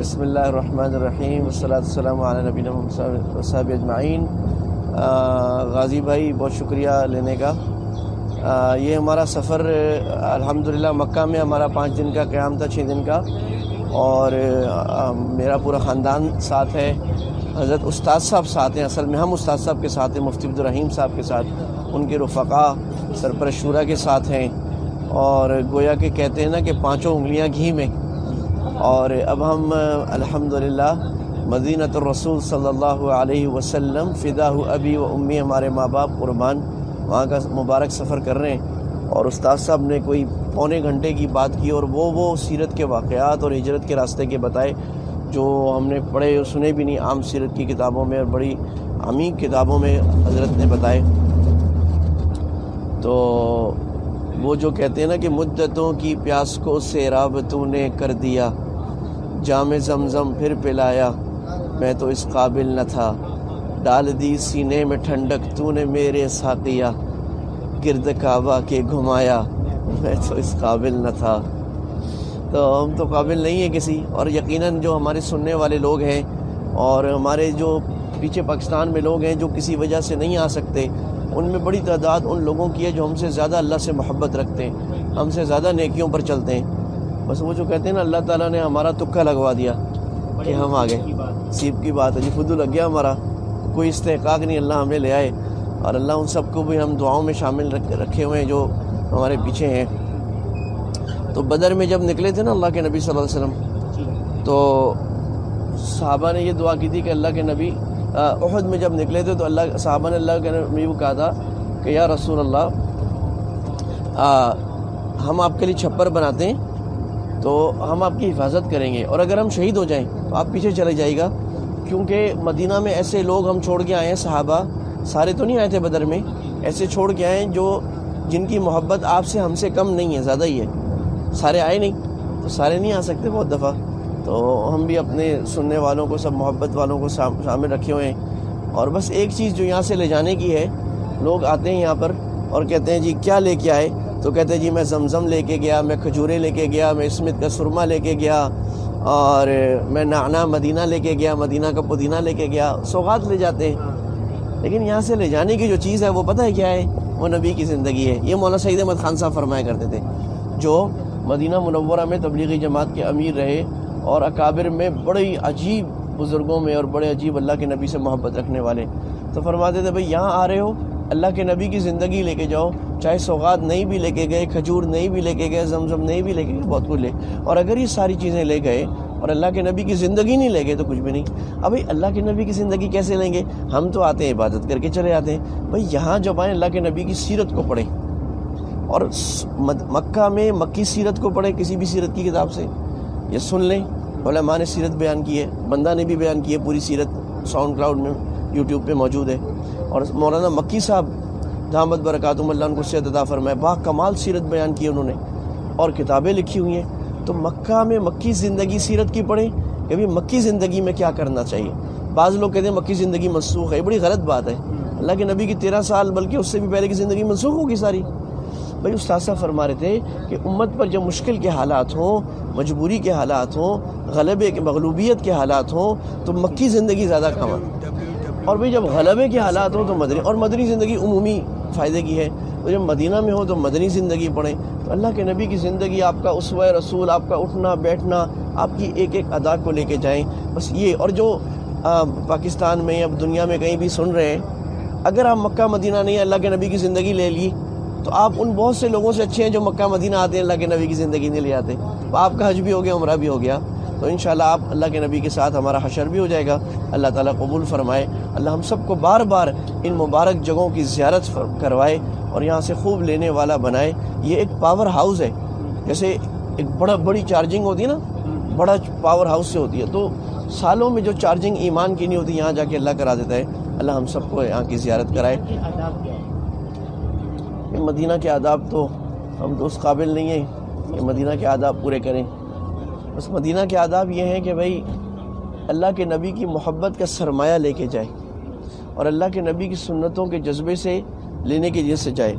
بسم اللہ الرحمن الرحیم والصلاۃ والسلام علی نبینا محمد وصحبہ اجمعین۔ غازی بھائی بہت شکریہ لینے کا۔ یہ ہمارا سفر الحمدللہ مکہ میں ہمارا 5 دن کا قیام تھا، 6 دن کا، اور میرا پورا خاندان ساتھ ہے۔ حضرت استاد صاحب ساتھ ہیں، اصل میں ہم استاد صاحب کے ساتھ ہیں، مفتی عبدالرحیم صاحب کے ساتھ، ان کے رفقا سرپرست شورا کے ساتھ ہیں، اور گویا کہ کہتے ہیں نا کہ 5 انگلیاں گھی میں۔ اور اب ہم الحمدللہ مدینۃ الرسول صلی اللہ علیہ وسلم فداہ ابی و امی، ہمارے ماں باپ قربان، وہاں کا مبارک سفر کر رہے ہیں۔ اور استاد صاحب نے کوئی پونے گھنٹے کی بات کی، اور وہ سیرت کے واقعات اور ہجرت کے راستے کے بتائے جو ہم نے پڑھے سنے بھی نہیں، عام سیرت کی کتابوں میں اور بڑی عمیق کتابوں میں حضرت نے بتائے۔ تو وہ جو کہتے ہیں نا کہ مدتوں کی پیاس کو سیراب تو نے کر دیا، جام زمزم پھر پلایا، میں تو اس قابل نہ تھا، ڈال دی سینے میں ٹھنڈک تو نے میرے ساقیہ، گرد کعبہ کے گھمایا، میں تو اس قابل نہ تھا۔ تو ہم تو قابل نہیں ہیں کسی، اور یقیناً جو ہمارے سننے والے لوگ ہیں اور ہمارے جو پیچھے پاکستان میں لوگ ہیں جو کسی وجہ سے نہیں آ سکتے، ان میں بڑی تعداد ان لوگوں کی ہے جو ہم سے زیادہ اللہ سے محبت رکھتے ہیں، ہم سے زیادہ نیکیوں پر چلتے ہیں۔ بس وہ جو کہتے ہیں نا اللہ تعالیٰ نے ہمارا تکا لگوا دیا کہ ہم آگے، نصیب کی بات ہے جی، خود لگ گیا ہمارا، کوئی استحقاق نہیں، اللہ ہمیں لے آئے۔ اور اللہ ان سب کو بھی ہم دعاؤں میں شامل رکھے ہوئے ہیں جو ہمارے پیچھے ہیں۔ تو بدر میں جب نکلے تھے نا اللہ کے نبی صلی اللہ علیہ وسلم، تو صحابہ نے یہ دعا کی تھی کہ اللہ کے نبی، احد میں جب نکلے تھے تو صحابہ نے اللہ کے نبی کو کہا تھا کہ یا رسول اللہ، ہم آپ کے لیے چھپر بناتے ہیں تو ہم آپ کی حفاظت کریں گے، اور اگر ہم شہید ہو جائیں تو آپ پیچھے چلے جائے گا، کیونکہ مدینہ میں ایسے لوگ ہم چھوڑ کے آئے ہیں، صحابہ سارے تو نہیں آئے تھے بدر میں، ایسے چھوڑ کے آئے ہیں جن کی محبت آپ سے ہم سے کم نہیں ہے، زیادہ ہی ہے۔ سارے آئے نہیں تو سارے نہیں آ سکتے بہت دفعہ، تو ہم بھی اپنے سننے والوں کو، سب محبت والوں کو شامل رکھے ہوئے ہیں۔ اور بس ایک چیز جو یہاں سے لے جانے کی ہے، لوگ آتے ہیں یہاں پر اور کہتے ہیں جی کیا لے کے آئے، تو کہتے ہیں جی میں زمزم لے کے گیا، میں کھجورے لے کے گیا، میں اسمت کا سرما لے کے گیا، اور میں نعنا مدینہ لے کے گیا، مدینہ کا پودینہ لے کے گیا، سوغات لے جاتے ہیں۔ لیکن یہاں سے لے جانے کی جو چیز ہے وہ پتہ ہے کیا ہے؟ وہ نبی کی زندگی ہے۔ یہ مولانا سعید احمد خان صاحب فرمایا کرتے تھے، جو مدینہ منورہ میں تبلیغی جماعت کے امیر رہے اور اکابر میں بڑی عجیب بزرگوں میں اور بڑے عجیب اللہ کے نبی سے محبت رکھنے والے، تو فرماتے تھے بھئی یہاں آ رہے ہو، اللہ کے نبی کی زندگی لے کے جاؤ، چاہے سوغات نہیں بھی لے کے گئے، کھجور نہیں بھی لے کے گئے، زمزم نہیں بھی لے کے گئے، بہت کچھ لے، اور اگر یہ ساری چیزیں لے گئے اور اللہ کے نبی کی زندگی نہیں لے گئے تو کچھ بھی نہیں۔ ابھی اللہ کے نبی کی زندگی کیسے لیں گے؟ ہم تو آتے ہیں عبادت کر کے چلے آتے ہیں، بھئی یہاں جب آئیں اللہ کے نبی کی سیرت کو پڑھیں، اور مکہ میں مکی سیرت کو پڑھیں، کسی بھی سیرت کی کتاب سے یہ سن لیں، علماء نے سیرت بیان کی ہے، بندہ نے بھی بیان کی ہے، پوری سیرت ساؤنڈ کلاؤڈ میں یوٹیوب پہ موجود ہے۔ اور مولانا مکی صاحب دامت برکاتہم اللہ ان کو صحت عطا فرمائے، با کمال سیرت بیان کی انہوں نے اور کتابیں لکھی ہوئی ہیں۔ تو مکہ میں مکی زندگی سیرت کی پڑھیں کہ بھی مکی زندگی میں کیا کرنا چاہیے۔ بعض لوگ کہتے ہیں مکی زندگی منسوخ ہے، یہ بڑی غلط بات ہے۔ اللہ کے نبی کی 13 سال بلکہ اس سے بھی پہلے کی زندگی منسوخ ہوگی ساری۔ بھائی استاد صاحب فرما رہے تھے کہ امت پر جب مشکل کے حالات ہوں، مجبوری کے حالات ہوں، غلبے کے مغلوبیت کے حالات ہوں، تو مکی زندگی زیادہ کم ہے، اور بھئی جب غلبے کے حالات ہوں تو مدنی، اور مدنی زندگی عمومی فائدے کی ہے، تو جب مدینہ میں ہو تو مدنی زندگی پڑھیں۔ تو اللہ کے نبی کی زندگی، آپ کا اسوہ رسول، آپ کا اٹھنا بیٹھنا، آپ کی ایک ایک ادا کو لے کے جائیں، بس یہ۔ اور جو پاکستان میں اب دنیا میں کہیں بھی سن رہے ہیں، اگر آپ مکہ مدینہ نہیں اللہ کے نبی کی زندگی لے لی تو آپ ان بہت سے لوگوں سے اچھے ہیں جو مکہ مدینہ آتے ہیں، اللہ کے نبی کی زندگی نہیں لے آتے۔ تو آپ کا حج بھی ہو گیا، عمرہ بھی ہو گیا، تو انشاءاللہ آپ اللہ کے نبی کے ساتھ ہمارا حشر بھی ہو جائے گا۔ اللہ تعالیٰ قبول فرمائے، اللہ ہم سب کو بار بار ان مبارک جگہوں کی زیارت کروائے اور یہاں سے خوب لینے والا بنائے۔ یہ ایک پاور ہاؤس ہے، جیسے ایک بڑی چارجنگ ہوتی ہے نا، بڑا پاور ہاؤس سے ہوتی ہے، تو سالوں میں جو چارجنگ ایمان کی نہیں ہوتی یہاں جا کے اللہ کرا دیتا ہے۔ اللہ ہم سب کو یہاں کی زیارت کرائے۔ مدینہ کے آداب تو ہم تو اس قابل نہیں ہیں کہ مدینہ کے آداب پورے کریں۔ بس مدینہ کے آداب یہ ہیں کہ بھئی اللہ کے نبی کی محبت کا سرمایہ لے کے جائے، اور اللہ کے نبی کی سنتوں کے جذبے سے لینے کے لیے سے جائے۔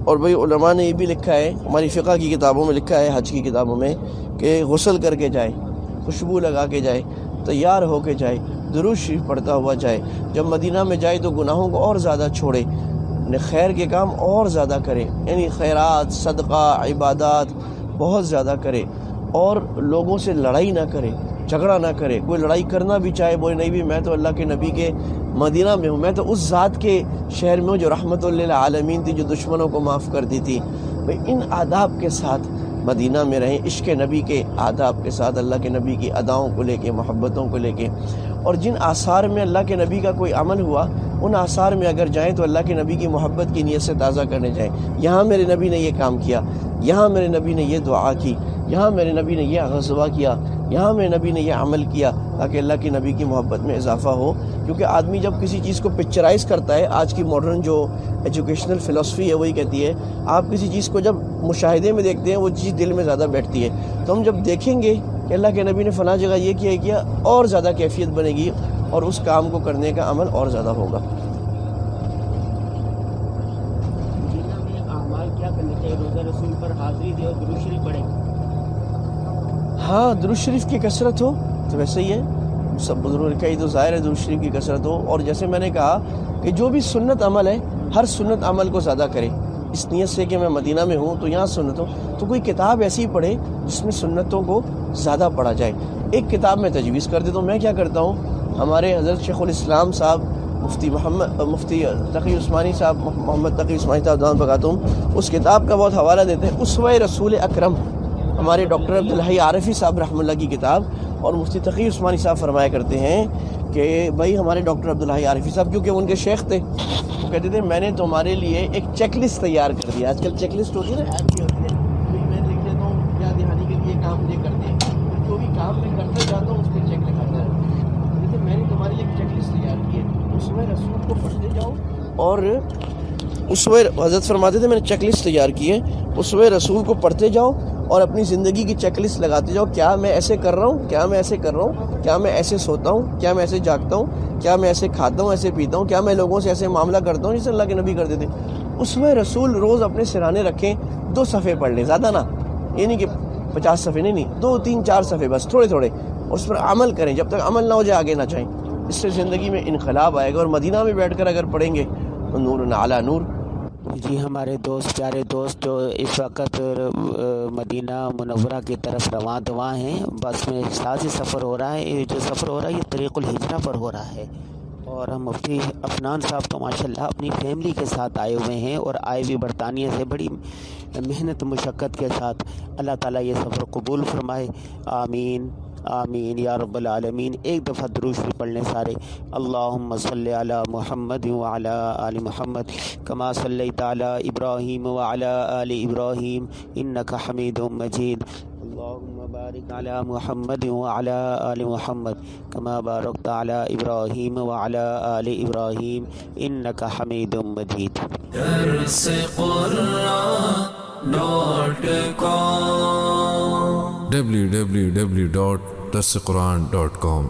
اور بھئی علماء نے یہ بھی لکھا ہے، ہماری فقہ کی کتابوں میں لکھا ہے، حج کی کتابوں میں، کہ غسل کر کے جائے، خوشبو لگا کے جائے, تیار ہو کے جائے, درود شریف پڑھتا ہوا جائے. جب مدینہ میں جائے تو گناہوں کو اور زیادہ چھوڑے, خیر کے کام اور زیادہ کرے, یعنی خیرات, صدقہ, عبادات بہت زیادہ کرے, اور لوگوں سے لڑائی نہ کرے, جھگڑا نہ کرے. کوئی لڑائی کرنا بھی چاہے بولے نہیں بھی میں تو اللہ کے نبی کے مدینہ میں ہوں, میں تو اس ذات کے شہر میں ہوں جو رحمت للعالمین تھی, جو دشمنوں کو معاف کرتی تھی. بھئی ان آداب کے ساتھ مدینہ میں رہیں, عشق نبی کے آداب کے ساتھ, اللہ کے نبی کی اداؤں کو لے کے, محبتوں کو لے کے. اور جن آثار میں اللہ کے نبی کا کوئی عمل ہوا, ان آثار میں اگر جائیں تو اللہ کے نبی کی محبت کی نیت سے تازہ کرنے جائیں. یہاں میرے نبی نے یہ کام کیا, یہاں میرے نبی نے یہ دعا کی, یہاں میرے نبی نے یہ غزوہ کیا, یہاں میرے نبی نے یہ عمل کیا, تاکہ اللہ کے نبی کی محبت میں اضافہ ہو. کیونکہ آدمی جب کسی چیز کو پکچرائز کرتا ہے, آج کی ماڈرن جو ایجوکیشنل فلسفی ہے وہی کہتی ہے آپ کسی چیز کو جب مشاہدے میں دیکھتے ہیں وہ چیز دل میں زیادہ بیٹھتی ہے. تو ہم جب دیکھیں گے کہ اللہ کے نبی نے فلاں جگہ یہ کیا, اور زیادہ کیفیت بنے گی اور اس کام کو کرنے کا عمل اور زیادہ ہوگا. ہاں, درود شریف کی کثرت ہو تو ویسے ہی ہے, سب بزرگوں کا تو ظاہر ہے درود شریف کی کثرت ہو. اور جیسے میں نے کہا کہ جو بھی سنت عمل ہے, ہر سنت عمل کو زیادہ کرے, اس نیت سے کہ میں مدینہ میں ہوں تو یہاں سنت ہو, تو کوئی کتاب ایسی پڑھے جس میں سنتوں کو زیادہ پڑھا جائے. ایک کتاب میں تجویز کر دیتا ہوں. میں کیا کرتا ہوں, ہمارے حضرت شیخ الاسلام صاحب مفتی تقی عثمانی صاحب, محمد تقی عثمانی صاحب دامت برکاتہم, اس کتاب کا بہت حوالہ دیتے ہیں. اسوہ رسول اکرم, ہمارے ڈاکٹر عبدالحی عارفی صاحب رحمۃ اللہ کی کتاب. اور مفتی تقی عثمانی صاحب فرمایا کرتے ہیں کہ بھائی ہمارے ڈاکٹر عبدالحی عارفی صاحب, کیونکہ ان کے شیخ تھے, وہ کہتے تھے میں نے تمہارے لیے ایک چیک لسٹ تیار کر دی. آج کل چیک لسٹ ہوتی ہے نا, ایپ کی ہوتی ہے, میں لکھ دیتا ہوں کیا دہانی کے لیے کام مجھے کرتے ہیں, جو بھی کام میں کرتا جاتا ہوں اس پہ چیک لکھاتا ہے. کہتے میں نے تمہارے لیے ایک چیک لسٹ تیار کی ہے, اس میں رسول کو پڑھتے جاؤ. اور اس میں حضرت فرماتے تھے میں نے چیک لسٹ تیار کی ہے, اس میں رسول کو پڑھتے جاؤ اور اپنی زندگی کی چیک لسٹ لگاتے جاؤ. کیا میں ایسے کر رہا ہوں, کیا میں ایسے کر رہا ہوں, کیا میں ایسے سوتا ہوں, کیا میں ایسے جاگتا ہوں, کیا میں ایسے کھاتا ہوں, ایسے پیتا ہوں, کیا میں لوگوں سے ایسے معاملہ کرتا ہوں جیسے اللہ کے نبی کرتے تھے. اس میں رسول روز اپنے سرانے رکھیں, 2 صفحے پڑھ لیں, زیادہ نہ, یہ نہیں کہ 50 صفحے, نہیں, 2 3 4 صفحے بس, تھوڑے تھوڑے, اس پر عمل کریں. جب تک عمل نہ ہو جائے آگے نہ جائیں. اس سے زندگی میں انقلاب آئے گا. اور مدینہ میں بیٹھ کر اگر پڑھیں گے تو نور علی نور. جی, ہمارے دوست, پیارے دوست جو اس وقت مدینہ منورہ کی طرف رواں دواں ہیں, بس میں ساتھ ہی سفر ہو رہا ہے. یہ جو سفر ہو رہا ہے یہ طریق الہجرہ پر ہو رہا ہے. اور ہم مفتی عفنان صاحب تو ماشاءاللہ اپنی فیملی کے ساتھ آئے ہوئے ہیں, اور آئے بھی برطانیہ سے بڑی محنت مشقت کے ساتھ. اللہ تعالیٰ یہ سفر قبول فرمائے, آمین آمین یا رب العالمین. ایک دفعہ درود شریف پڑھ لیں سارے. اللہم صلی علی محمد وعلی آل محمد کما صلیت علی ابراہیم وعلی آل ابراہیم انک حمید مجید. اللہم بارک علی محمد وعلی آل محمد کما بارکت علی ابراہیم وعلی آل ابراہیم انک حمید مجید. درس قرآن.com www.darsequran.com